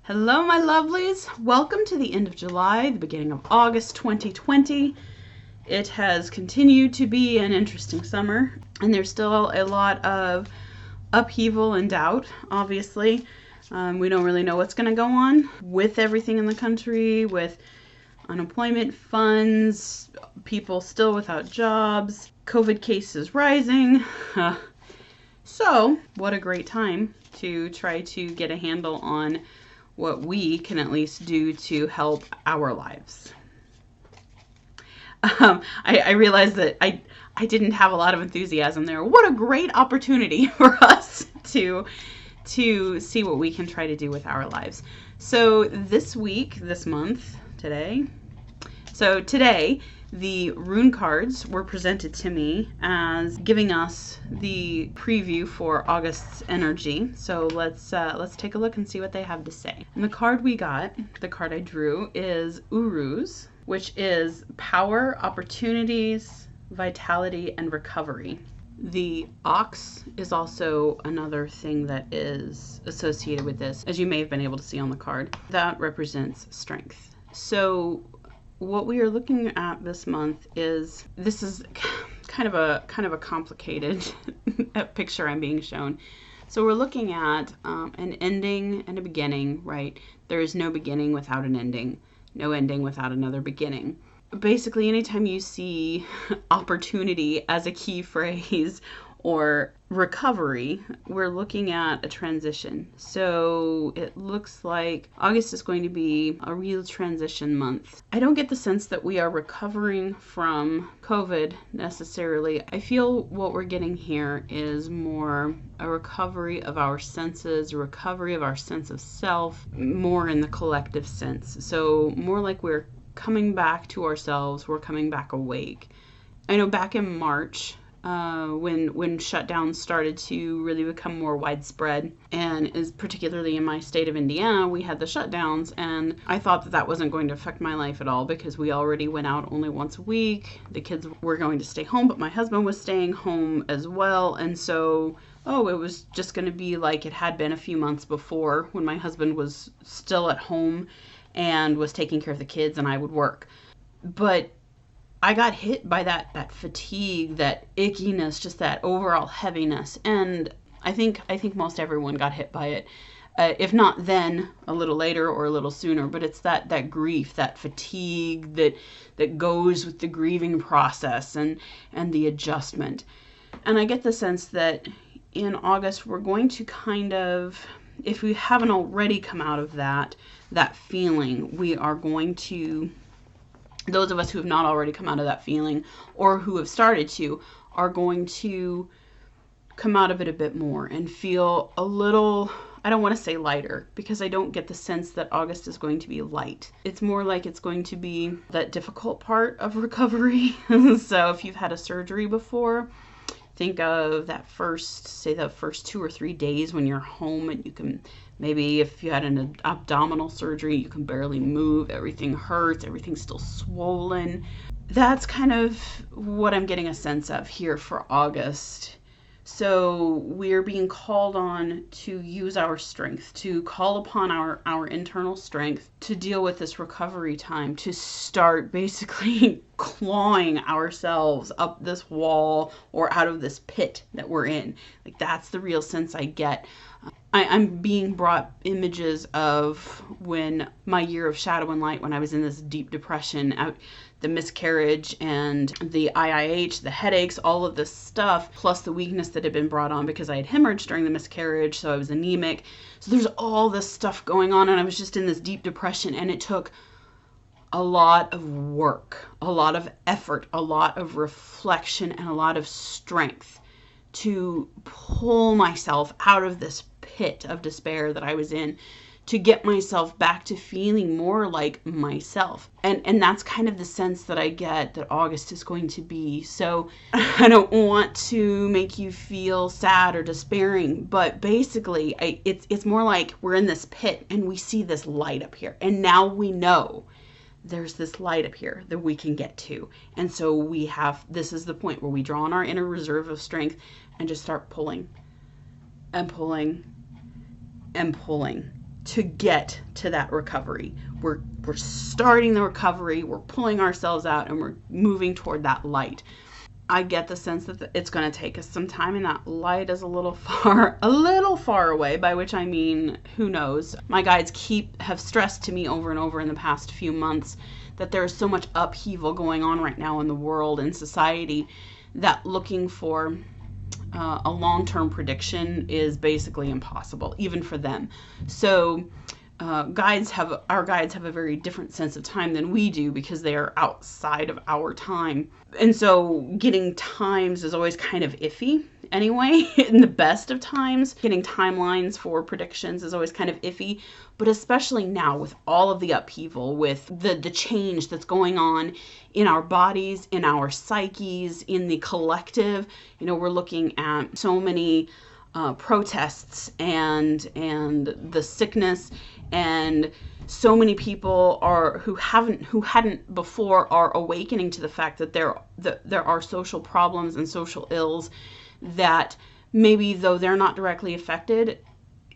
Hello, my lovelies. Welcome to the end of July, the beginning of August 2020. It has continued to be an interesting summer, and there's still a lot of upheaval and doubt, obviously. We don't really know what's going to go on with everything in the country, with unemployment funds, people still without jobs, COVID cases rising. So, what a great time to try to get a handle on what we can at least do to help our lives. I realized that I didn't have a lot of enthusiasm there. What a great opportunity for us to see what we can try to do with our lives. So today, the rune cards were presented to me as giving us the preview for August's energy. So let's take a look and see what they have to say. And the card I drew is Uruz, which is power, opportunities, vitality, and recovery. The ox is also another thing that is associated with this, as you may have been able to see on the card. That represents strength. So what we are looking at this month is kind of a complicated picture I'm being shown. So we're looking at an ending and a beginning, right? There is no beginning without an ending, no ending without another beginning. Basically, anytime you see opportunity as a key phrase or recovery, we're looking at a transition. So it looks like August is going to be a real transition month. I don't get the sense that we are recovering from COVID necessarily. I feel what we're getting here is more a recovery of our senses, a recovery of our sense of self, more in the collective sense. So more like we're coming back to ourselves, we're coming back awake. I know back in March, when shutdowns started to really become more widespread, and is particularly in my state of Indiana, we had the shutdowns, and I thought that wasn't going to affect my life at all because we already went out only once a week. The kids were going to stay home, but my husband was staying home as well, and so it was just going to be like it had been a few months before when my husband was still at home and was taking care of the kids and I would work. But I got hit by that fatigue, that ickiness, just that overall heaviness. And I think most everyone got hit by it. If not then, a little later or a little sooner. But it's that grief, that fatigue that goes with the grieving process and the adjustment. And I get the sense that in August we're going to kind of, if we haven't already come out of that feeling, we are going to, those of us who have not already come out of that feeling or who have started to, are going to come out of it a bit more and feel a little, I don't want to say lighter, because I don't get the sense that August is going to be light. It's more like it's going to be that difficult part of recovery. So if you've had a surgery before, think of the first 2 or 3 days when you're home and you can, maybe if you had an abdominal surgery, you can barely move, everything hurts, everything's still swollen. That's kind of what I'm getting a sense of here for August. So we're being called on to use our strength, to call upon our internal strength to deal with this recovery time, to start basically clawing ourselves up this wall or out of this pit that we're in. Like, that's the real sense I get. I'm being brought images of when my year of shadow and light, when I was in this deep depression, the miscarriage and the IIH, the headaches, all of this stuff, plus the weakness that had been brought on because I had hemorrhaged during the miscarriage, so I was anemic. So there's all this stuff going on, and I was just in this deep depression, and it took a lot of work, a lot of effort, a lot of reflection, and a lot of strength to pull myself out of this pit of despair that I was in, to get myself back to feeling more like myself. And that's kind of the sense that I get that August is going to be. So I don't want to make you feel sad or despairing, but basically it's more like we're in this pit and we see this light up here. And now we know there's this light up here that we can get to. And so this is the point where we draw on our inner reserve of strength and just start pulling and pulling and pulling. to get to that recovery. We're starting the recovery, we're pulling ourselves out, and we're moving toward that light. I get the sense that it's going to take us some time, and that light is a little far away, by which I mean, who knows. My guides have stressed to me over and over in the past few months that there is so much upheaval going on right now in the world and society that looking for a long-term prediction is basically impossible, even for them. So our guides have a very different sense of time than we do because they are outside of our time. And so getting times is always kind of iffy anyway. In the best of times, getting timelines for predictions is always kind of iffy. But especially now with all of the upheaval, with the change that's going on in our bodies, in our psyches, in the collective, we're looking at so many protests and the sickness, and so many people who hadn't before are awakening to the fact that there are social problems and social ills that maybe though they're not directly affected,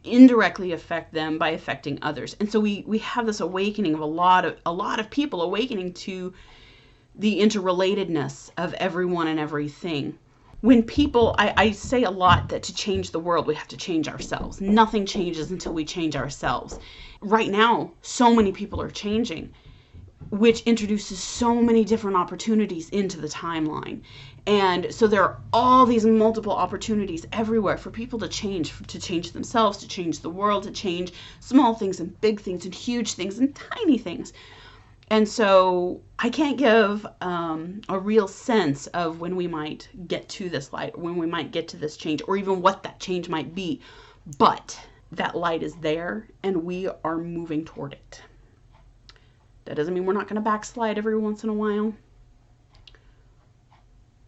indirectly affect them by affecting others. And so we have this awakening of a lot of people awakening to the interrelatedness of everyone and everything. When people, I say a lot that to change the world, we have to change ourselves. Nothing changes until we change ourselves. Right now, so many people are changing, which introduces so many different opportunities into the timeline. And so there are all these multiple opportunities everywhere for people to change themselves, to change the world, to change small things and big things and huge things and tiny things. And so I can't give a real sense of when we might get to this light, when we might get to this change, or even what that change might be. But that light is there, and we are moving toward it. That doesn't mean we're not going to backslide every once in a while.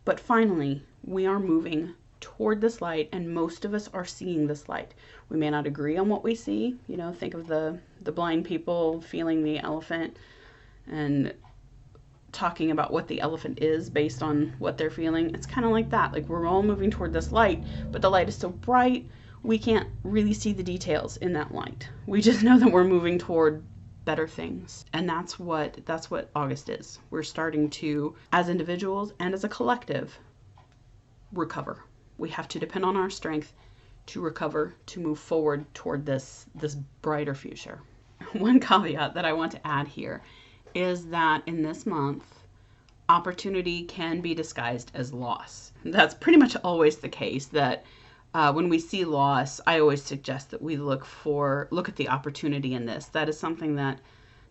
But finally, we are moving toward this light, and most of us are seeing this light. We may not agree on what we see. Think of the blind people feeling the elephant and talking about what the elephant is based on what they're feeling. It's kind of like that. Like, we're all moving toward this light, but the light is so bright, we can't really see the details in that light. We just know that we're moving toward better things. And that's what August is. We're starting to, as individuals and as a collective, recover. We have to depend on our strength to recover, to move forward toward this brighter future. One caveat that I want to add here is that in this month, opportunity can be disguised as loss. That's pretty much always the case, that when we see loss, I always suggest that we look at the opportunity in this. That is something that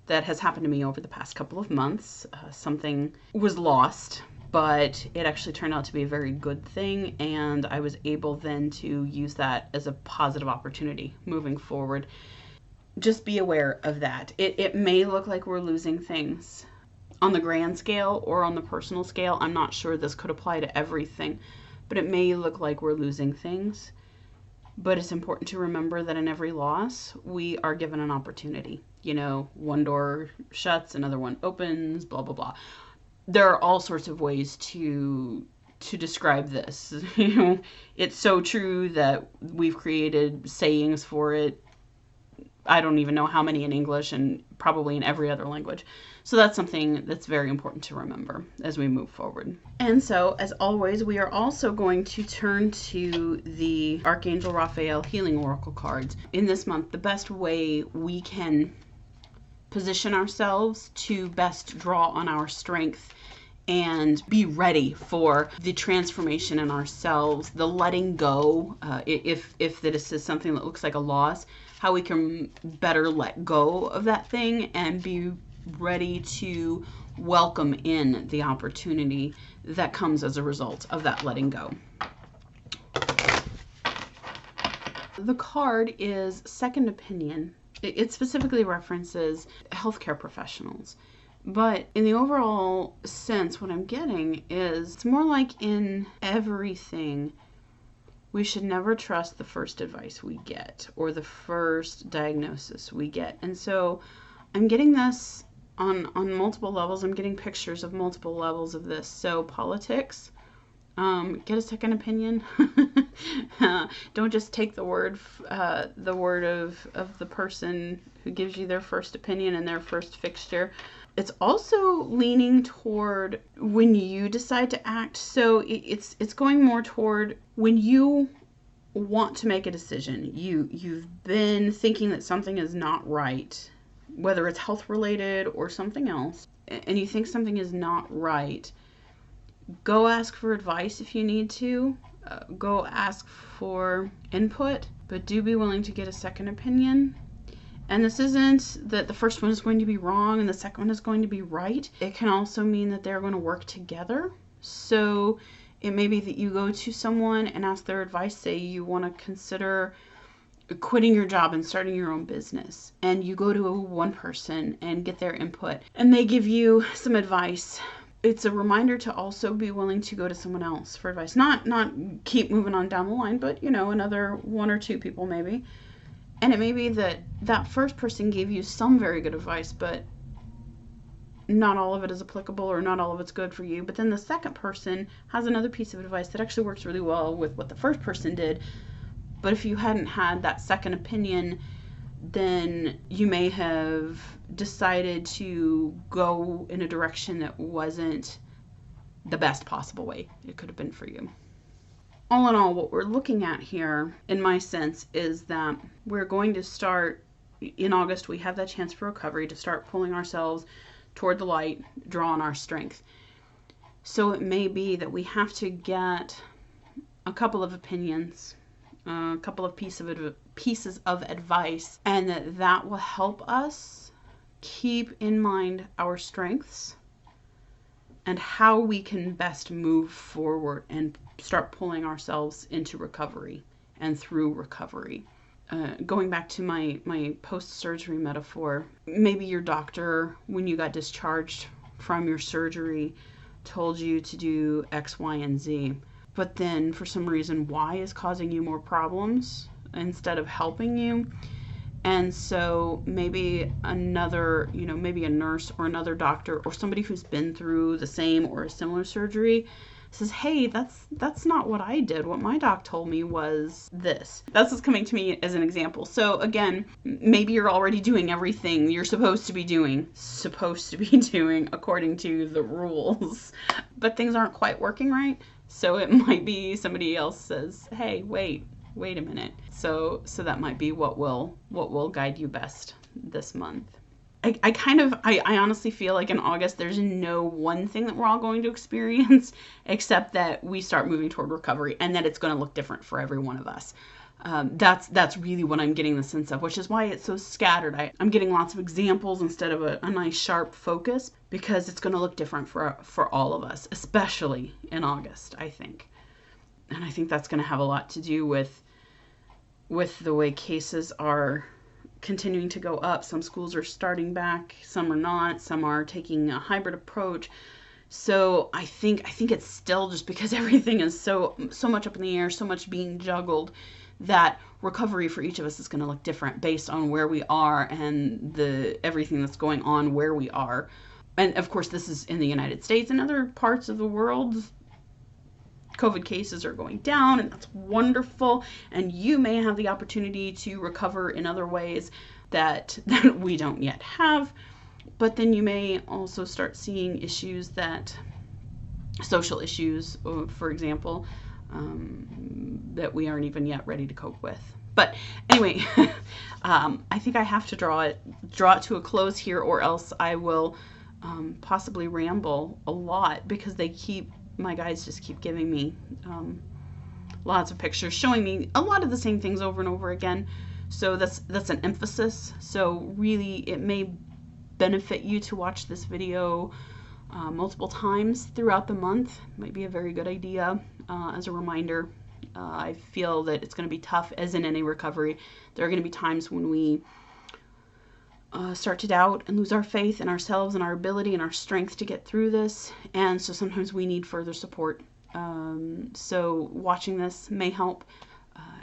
has happened to me over the past couple of months. Something was lost, but it actually turned out to be a very good thing, and I was able then to use that as a positive opportunity moving forward. Just be aware of that. It may look like we're losing things on the grand scale or on the personal scale. I'm not sure this could apply to everything, but it may look like we're losing things. But it's important to remember that in every loss, we are given an opportunity. One door shuts, another one opens, blah, blah, blah. There are all sorts of ways to describe this. It's so true that we've created sayings for it. I don't even know how many in English, and probably in every other language. So that's something that's very important to remember as we move forward. And so, as always, we are also going to turn to the Archangel Raphael Healing Oracle cards. In this month, the best way we can position ourselves to best draw on our strength and be ready for the transformation in ourselves, the letting go, if this is something that looks like a loss, how we can better let go of that thing and be ready to welcome in the opportunity that comes as a result of that letting go. The card is Second Opinion. It specifically references healthcare professionals. But in the overall sense, what I'm getting is it's more like in everything, we should never trust the first advice we get or the first diagnosis we get. And so I'm getting this on multiple levels. I'm getting pictures of multiple levels of this. So politics, Get a second opinion. Don't just take the word of the person who gives you their first opinion and their first fixture. It's also leaning toward when you decide to act. So it's going more toward when you want to make a decision. You've been thinking that something is not right, whether it's health related or something else, and you think something is not right. Go ask for advice if you need to. Go ask for input, but do be willing to get a second opinion. And this isn't that the first one is going to be wrong and the second one is going to be right. It can also mean that they're going to work together. So it may be that you go to someone and ask their advice. Say you want to consider quitting your job and starting your own business. And you go to one person and get their input. And they give you some advice. It's a reminder to also be willing to go to someone else for advice. Not keep moving on down the line, but, another one or two people maybe. And it may be that that first person gave you some very good advice, but not all of it is applicable or not all of it's good for you. But then the second person has another piece of advice that actually works really well with what the first person did. But if you hadn't had that second opinion, then you may have decided to go in a direction that wasn't the best possible way it could have been for you. All in all, what we're looking at here, in my sense, is that we're going to start, in August, we have that chance for recovery to start pulling ourselves toward the light, draw on our strength. So it may be that we have to get a couple of opinions, a couple of pieces of advice, and that will help us keep in mind our strengths and how we can best move forward and start pulling ourselves into recovery and through recovery. Going back to my post-surgery metaphor, maybe your doctor, when you got discharged from your surgery, told you to do X, Y, and Z. But then for some reason Y is causing you more problems instead of helping you. And so maybe maybe a nurse or another doctor or somebody who's been through the same or a similar surgery says, hey, that's not what I did. What my doc told me was this. That's what's coming to me as an example. So again, maybe you're already doing everything you're supposed to be doing according to the rules, but things aren't quite working right. So it might be somebody else says, hey, wait a minute. So that might be what will guide you best this month. I honestly feel like in August, there's no one thing that we're all going to experience, except that we start moving toward recovery and that it's going to look different for every one of us. That's really what I'm getting the sense of, which is why it's so scattered. I'm getting lots of examples instead of a nice sharp focus, because it's going to look different for all of us, especially in August, I think. And I think that's going to have a lot to do with the way cases are continuing to go up. Some schools are starting back, some are not, some are taking a hybrid approach. So I think it's still just because everything is so much up in the air, so much being juggled, that recovery for each of us is going to look different based on where we are and everything that's going on where we are. And of course, this is in the United States. In other parts of the world, COVID cases are going down, and that's wonderful. And you may have the opportunity to recover in other ways that we don't yet have. But then you may also start seeing issues social issues, for example, that we aren't even yet ready to cope with. But anyway, I think I have to draw it to a close here, or else I will possibly ramble a lot, because my guides just keep giving me lots of pictures, showing me a lot of the same things over and over again. So that's an emphasis. So really, it may benefit you to watch this video multiple times throughout the month. Might be a very good idea as a reminder. I feel that it's going to be tough, as in any recovery. There are going to be times when we start to doubt and lose our faith in ourselves and our ability and our strength to get through this. And so sometimes we need further support. So watching this may help.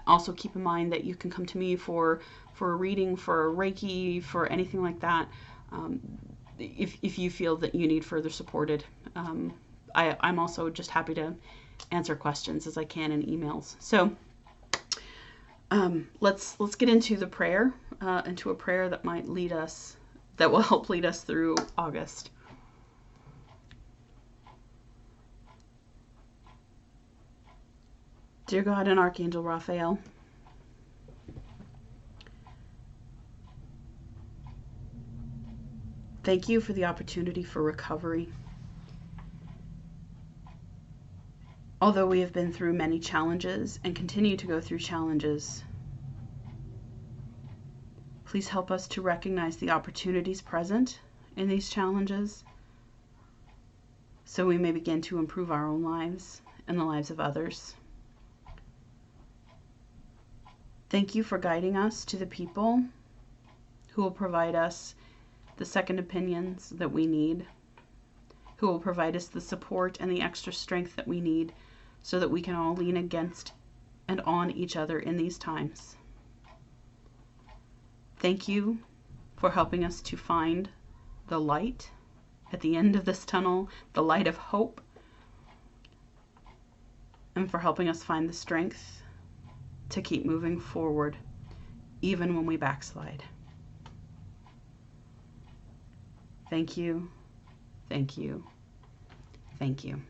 Also keep in mind that you can come to me for a reading, for a Reiki, for anything like that. If you feel that you need further supported. I'm also just happy to answer questions as I can in emails. So let's get into the prayer, into a prayer that might lead us, that will help lead us through August. Dear God and Archangel Raphael, thank you for the opportunity for recovery. Although we have been through many challenges and continue to go through challenges, please help us to recognize the opportunities present in these challenges so we may begin to improve our own lives and the lives of others. Thank you for guiding us to the people who will provide us the second opinions that we need, who will provide us the support and the extra strength that we need so that we can all lean against and on each other in these times. Thank you for helping us to find the light at the end of this tunnel, the light of hope, and for helping us find the strength to keep moving forward, even when we backslide. Thank you, thank you, thank you.